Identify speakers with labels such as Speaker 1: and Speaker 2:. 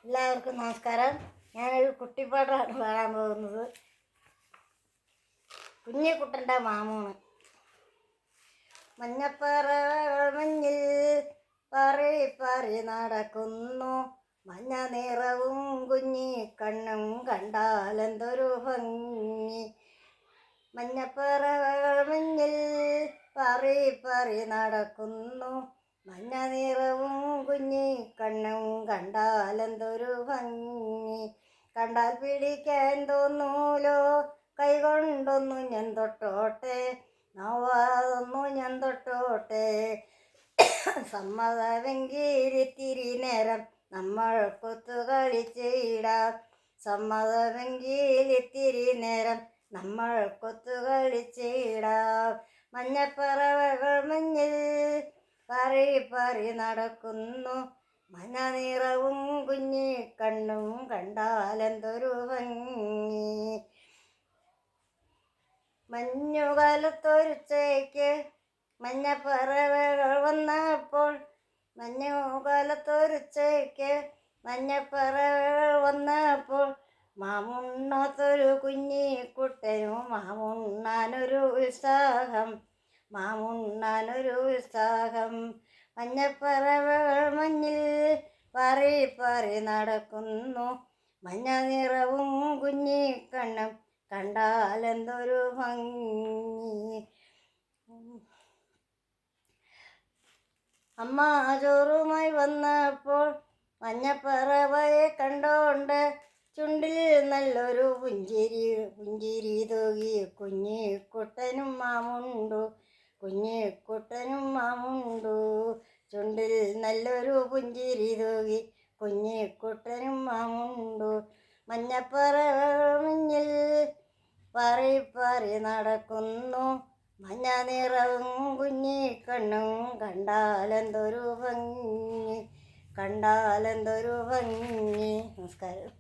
Speaker 1: എല്ലാവർക്കും നമസ്കാരം. ഞാനൊരു കുട്ടിപ്പാട്ടാണ് പാടാൻ പോകുന്നത്. കുഞ്ഞിക്കുട്ടൻ്റെ മാമൂണ്. മഞ്ഞപ്പറവകൾ മഞ്ഞിൽ പാറി പാറി നടക്കുന്നു, മഞ്ഞ നിറവും കുഞ്ഞിക്കണ്ണും കണ്ടാലെന്തൊരു ഭംഗി. മഞ്ഞപ്പറവകൾ മഞ്ഞിൽ പാറി പാറി നടക്കുന്നു, മഞ്ഞ നിറവും കുഞ്ഞിക്കണ്ണും കണ്ടാലെന്തൊരു ഭംഗി. കണ്ടാൽ പിടിക്കാൻ തോന്നൂലോ, കൈകൊണ്ടൊന്നു ഞാൻ തൊട്ടോട്ടെ, നോവാതൊന്നു ഞാൻ തൊട്ടോട്ടെ. സമ്മതമെങ്കിലിത്തിരി നേരം നമ്മൾ കൊത്തുകളിച്ചിടാം, സമ്മതമെങ്കിലിത്തിരി നേരം നമ്മൾ കൊത്തുകളിച്ചിടാം. മഞ്ഞപ്പറവകൾ മഞ്ഞിൽ പാറി പാറി നടക്കുന്നു, മഞ്ഞ നിറവും കുഞ്ഞിക്കണ്ണും കണ്ടാലെന്തൊരു ഭംഗി. മഞ്ഞുകാലത്തൊരുച്ചയ്ക്ക് മഞ്ഞപ്പറവകൾ വന്നപ്പോൾ, മഞ്ഞുകാലത്തൊരുച്ചയ്ക്ക് മഞ്ഞപ്പറവകൾ വന്നപ്പോൾ, മാമുണ്ണാത്തൊരു കുഞ്ഞിക്കുട്ടനും മാമുണ്ണാനൊരു ഉത്സാഹം, മാമുണ്ണാനൊരു ഉത്സാഹം. മഞ്ഞപ്പറവകൾ മഞ്ഞിൽ പാറി പാറി നടക്കുന്നു, മഞ്ഞ നിറവും കുഞ്ഞിക്കണ്ണും കണ്ടാലെന്തൊരു ഭംഗി. അമ്മ ചോറുമായി വന്നപ്പോൾ മഞ്ഞപ്പറവയെ കണ്ടോണ്ട് ചുണ്ടിൽ നല്ലൊരു പുഞ്ചിരി തൂകി കുഞ്ഞിക്കുട്ടനും മാമുണ്ടു, കുഞ്ഞിക്കുട്ടനും മാമുണ്ടു. ചുണ്ടിൽ നല്ലൊരു പുഞ്ചിരി തൂകി കുഞ്ഞിക്കുട്ടനും മാമുണ്ടു. മഞ്ഞപ്പറവകൾ മഞ്ഞിൽ പാറി പാറി നടക്കുന്നു, മഞ്ഞ നിറവും കുഞ്ഞിക്കണ്ണും കണ്ടാലെന്തൊരു ഭംഗി, കണ്ടാലെന്തൊരു ഭംഗി. നമസ്കാരം.